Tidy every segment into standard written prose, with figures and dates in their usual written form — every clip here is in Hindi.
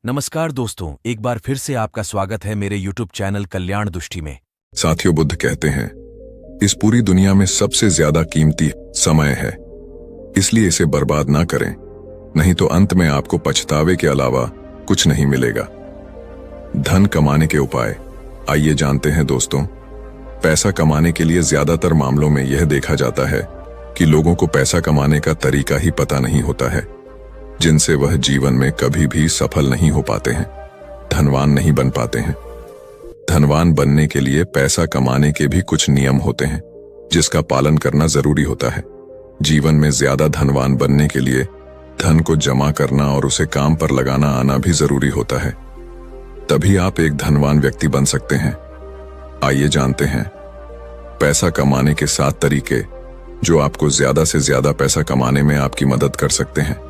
नमस्कार दोस्तों, एक बार फिर से आपका स्वागत है मेरे YouTube चैनल कल्याण दृष्टि में। साथियों, बुद्ध कहते हैं इस पूरी दुनिया में सबसे ज्यादा कीमती समय है, इसलिए इसे बर्बाद ना करें, नहीं तो अंत में आपको पछतावे के अलावा कुछ नहीं मिलेगा। धन कमाने के उपाय आइए जानते हैं दोस्तों। पैसा कमाने के लिए ज्यादातर मामलों में यह देखा जाता है कि लोगों को पैसा कमाने का तरीका ही पता नहीं होता है, जिनसे वह जीवन में कभी भी सफल नहीं हो पाते हैं, धनवान नहीं बन पाते हैं। धनवान बनने के लिए पैसा कमाने के भी कुछ नियम होते हैं जिसका पालन करना जरूरी होता है। जीवन में ज्यादा धनवान बनने के लिए धन को जमा करना और उसे काम पर लगाना आना भी जरूरी होता है, तभी आप एक धनवान व्यक्ति बन सकते हैं। आइए जानते हैं पैसा कमाने के 7 तरीके जो आपको ज्यादा से ज्यादा पैसा कमाने में आपकी मदद कर सकते हैं।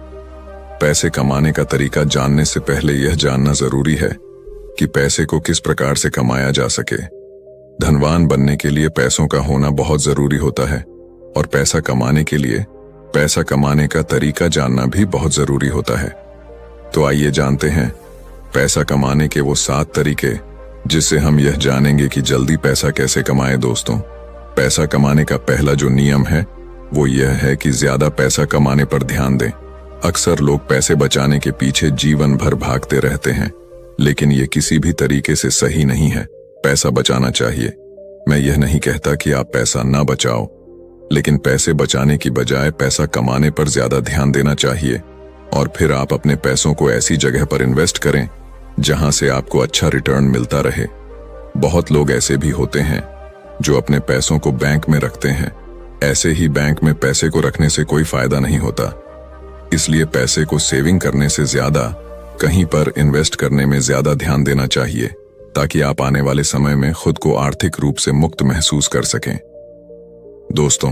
पैसे कमाने का तरीका जानने से पहले यह जानना जरूरी है कि पैसे को किस प्रकार से कमाया जा सके। धनवान बनने के लिए पैसों का होना बहुत जरूरी होता है और पैसा कमाने के लिए पैसा कमाने का तरीका जानना भी बहुत जरूरी होता है। तो आइए जानते हैं पैसा कमाने के वो 7 तरीके जिससे हम यह जानेंगे कि जल्दी पैसा कैसे कमाएं। दोस्तों, पैसा कमाने का पहला जो नियम है वो यह है कि ज्यादा पैसा कमाने पर ध्यान दें। अक्सर लोग पैसे बचाने के पीछे जीवन भर भागते रहते हैं, लेकिन ये किसी भी तरीके से सही नहीं है। पैसा बचाना चाहिए। मैं यह नहीं कहता कि आप पैसा ना बचाओ, लेकिन पैसे बचाने की बजाय पैसा कमाने पर ज्यादा ध्यान देना चाहिए और फिर आप अपने पैसों को ऐसी जगह पर इन्वेस्ट करें जहां से आपको अच्छा रिटर्न मिलता रहे। बहुत लोग ऐसे भी होते हैं जो अपने पैसों को बैंक में रखते हैं। ऐसे ही बैंक में पैसे को रखने से कोई फायदा नहीं होता, इसलिए पैसे को सेविंग करने से ज्यादा कहीं पर इन्वेस्ट करने में ज्यादा ध्यान देना चाहिए ताकि आप आने वाले समय में खुद को आर्थिक रूप से मुक्त महसूस कर सकें। दोस्तों,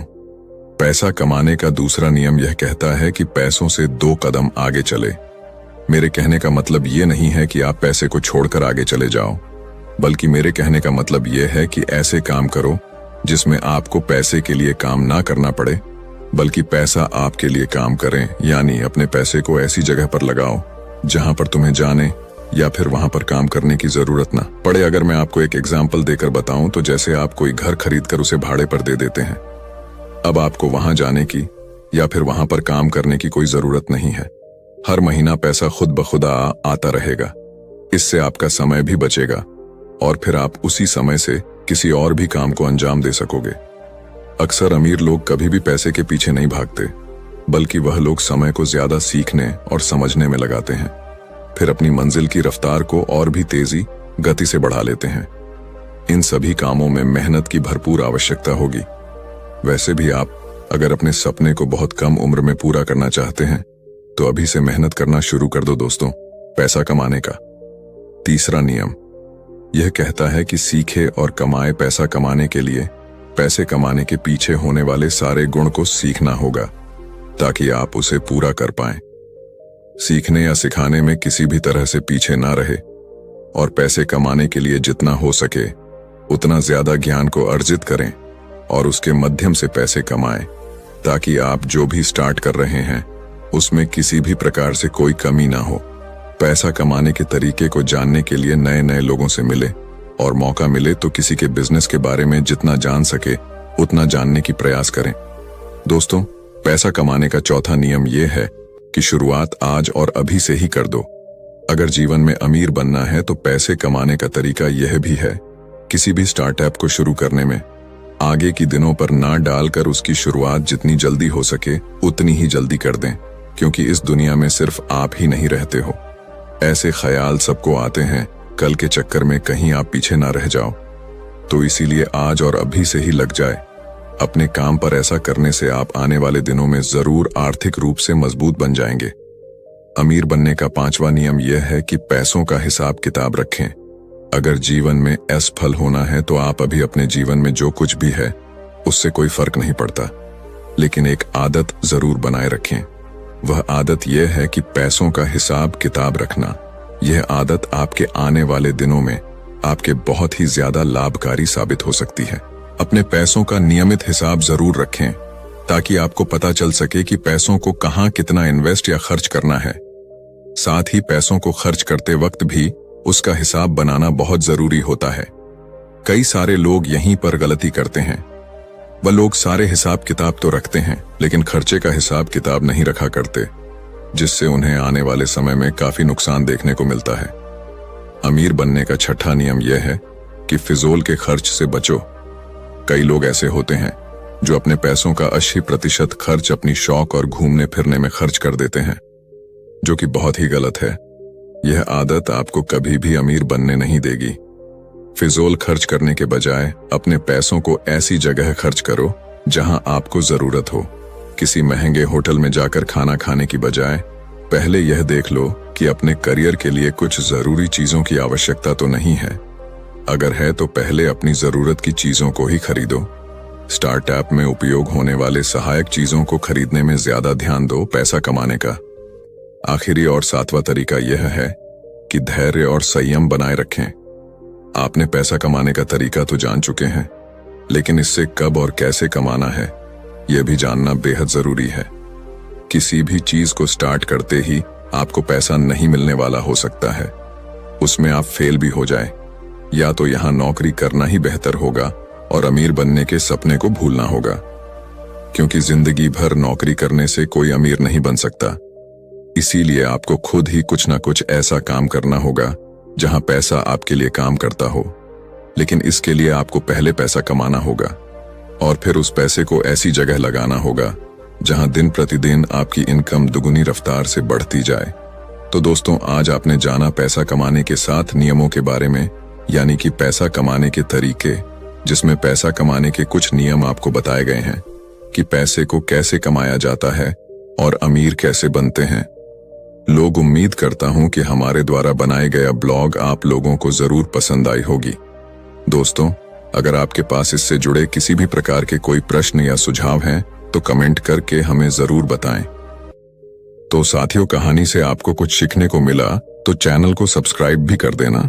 पैसा कमाने का दूसरा नियम यह कहता है कि पैसों से 2 कदम आगे चले। मेरे कहने का मतलब ये नहीं है कि आप पैसे को छोड़कर आगे चले जाओ, बल्कि मेरे कहने का मतलब यह है कि ऐसे काम करो जिसमें आपको पैसे के लिए काम ना करना पड़े, बल्कि पैसा आपके लिए काम करें। यानी अपने पैसे को ऐसी जगह पर लगाओ जहां पर तुम्हें जाने या फिर वहां पर काम करने की जरूरत ना पड़े। अगर मैं आपको एक एग्जाम्पल देकर बताऊं तो जैसे आप कोई घर खरीदकर उसे भाड़े पर दे देते हैं। अब आपको वहां जाने की या फिर वहां पर काम करने की कोई जरूरत नहीं है। हर महीना पैसा खुद ब खुद आता रहेगा। इससे आपका समय भी बचेगा और फिर आप उसी समय से किसी और भी काम को अंजाम दे सकोगे। अक्सर अमीर लोग कभी भी पैसे के पीछे नहीं भागते, बल्कि वह लोग समय को ज्यादा सीखने और समझने में लगाते हैं, फिर अपनी मंजिल की रफ्तार को और भी तेजी गति से बढ़ा लेते हैं। इन सभी कामों में मेहनत की भरपूर आवश्यकता होगी। वैसे भी आप अगर अपने सपने को बहुत कम उम्र में पूरा करना चाहते हैं तो अभी से मेहनत करना शुरू कर दो। दोस्तों, पैसा कमाने का तीसरा नियम यह कहता है कि सीखे और कमाए। पैसा कमाने के लिए पैसे कमाने के पीछे होने वाले सारे गुण को सीखना होगा ताकि आप उसे पूरा कर पाएं। सीखने या सिखाने में किसी भी तरह से पीछे ना रहे और पैसे कमाने के लिए जितना हो सके उतना ज्यादा ज्ञान को अर्जित करें और उसके माध्यम से पैसे कमाएं, ताकि आप जो भी स्टार्ट कर रहे हैं उसमें किसी भी प्रकार से कोई कमी ना हो। पैसा कमाने के तरीके को जानने के लिए नए नए लोगों से मिले और मौका मिले तो किसी के बिजनेस के बारे में जितना जान सके उतना जानने की प्रयास करें। दोस्तों, पैसा कमाने का चौथा नियम यह है कि शुरुआत आज और अभी से ही कर दो। अगर जीवन में अमीर बनना है तो पैसे कमाने का तरीका यह भी है, किसी भी स्टार्टअप को शुरू करने में आगे की दिनों पर ना डालकर उसकी शुरुआत जितनी जल्दी हो सके उतनी ही जल्दी कर दें, क्योंकि इस दुनिया में सिर्फ आप ही नहीं रहते हो। ऐसे ख्याल सबको आते हैं, कल के चक्कर में कहीं आप पीछे ना रह जाओ। तो इसीलिए आज और अभी से ही लग जाए अपने काम पर। ऐसा करने से आप आने वाले दिनों में जरूर आर्थिक रूप से मजबूत बन जाएंगे। अमीर बनने का 5वां नियम यह है कि पैसों का हिसाब किताब रखें। अगर जीवन में असफल होना है तो आप अभी अपने जीवन में जो कुछ भी है उससे कोई फर्क नहीं पड़ता, लेकिन एक आदत जरूर बनाए रखें। वह आदत यह है कि पैसों का हिसाब किताब रखना। यह आदत आपके आने वाले दिनों में आपके बहुत ही ज्यादा लाभकारी साबित हो सकती है। अपने पैसों का नियमित हिसाब जरूर रखें ताकि आपको पता चल सके कि पैसों को कहां कितना इन्वेस्ट या खर्च करना है। साथ ही पैसों को खर्च करते वक्त भी उसका हिसाब बनाना बहुत जरूरी होता है। कई सारे लोग यहीं पर गलती करते हैं। वह लोग सारे हिसाब किताब तो रखते हैं, लेकिन खर्चे का हिसाब किताब नहीं रखा करते, जिससे उन्हें आने वाले समय में काफी नुकसान देखने को मिलता है। अमीर बनने का छठा नियम यह है कि फिजूल के खर्च से बचो। कई लोग ऐसे होते हैं जो अपने पैसों का 80% खर्च अपनी शौक और घूमने फिरने में खर्च कर देते हैं, जो कि बहुत ही गलत है। यह आदत आपको कभी भी अमीर बनने नहीं देगी। फिजूल खर्च करने के बजाय अपने पैसों को ऐसी जगह खर्च करो जहां आपको जरूरत हो। किसी महंगे होटल में जाकर खाना खाने की बजाय पहले यह देख लो कि अपने करियर के लिए कुछ जरूरी चीजों की आवश्यकता तो नहीं है। अगर है तो पहले अपनी जरूरत की चीजों को ही खरीदो। स्टार्टअप में उपयोग होने वाले सहायक चीजों को खरीदने में ज्यादा ध्यान दो पैसा कमाने का। आखिरी और सातवां तरीका यह है कि धैर्य और संयम बनाए रखें। आपने पैसा कमाने का तरीका तो जान चुके हैं, लेकिन इससे कब और कैसे कमाना है यह भी जानना बेहद जरूरी है। किसी भी चीज को स्टार्ट करते ही आपको पैसा नहीं मिलने वाला हो सकता है। उसमें आप फेल भी हो जाए, या तो यहां नौकरी करना ही बेहतर होगा और अमीर बनने के सपने को भूलना होगा, क्योंकि जिंदगी भर नौकरी करने से कोई अमीर नहीं बन सकता। इसीलिए आपको खुद ही कुछ ना कुछ ऐसा काम करना होगा जहां पैसा आपके लिए काम करता हो। लेकिन इसके लिए आपको पहले पैसा कमाना होगा और फिर उस पैसे को ऐसी जगह लगाना होगा जहां दिन प्रतिदिन आपकी इनकम दुगुनी रफ्तार से बढ़ती जाए। तो दोस्तों, आज आपने जाना पैसा कमाने के 7 नियमों के बारे में, यानी कि पैसा कमाने के तरीके, जिसमें पैसा कमाने के कुछ नियम आपको बताए गए हैं कि पैसे को कैसे कमाया जाता है और अमीर कैसे बनते हैं। लोग उम्मीद करता हूं कि हमारे द्वारा बनाया गया ब्लॉग आप लोगों को जरूर पसंद आई होगी। दोस्तों, अगर आपके पास इससे जुड़े किसी भी प्रकार के कोई प्रश्न या सुझाव हैं तो कमेंट करके हमें जरूर बताएं। तो साथियों, कहानी से आपको कुछ सीखने को मिला तो चैनल को सब्सक्राइब भी कर देना।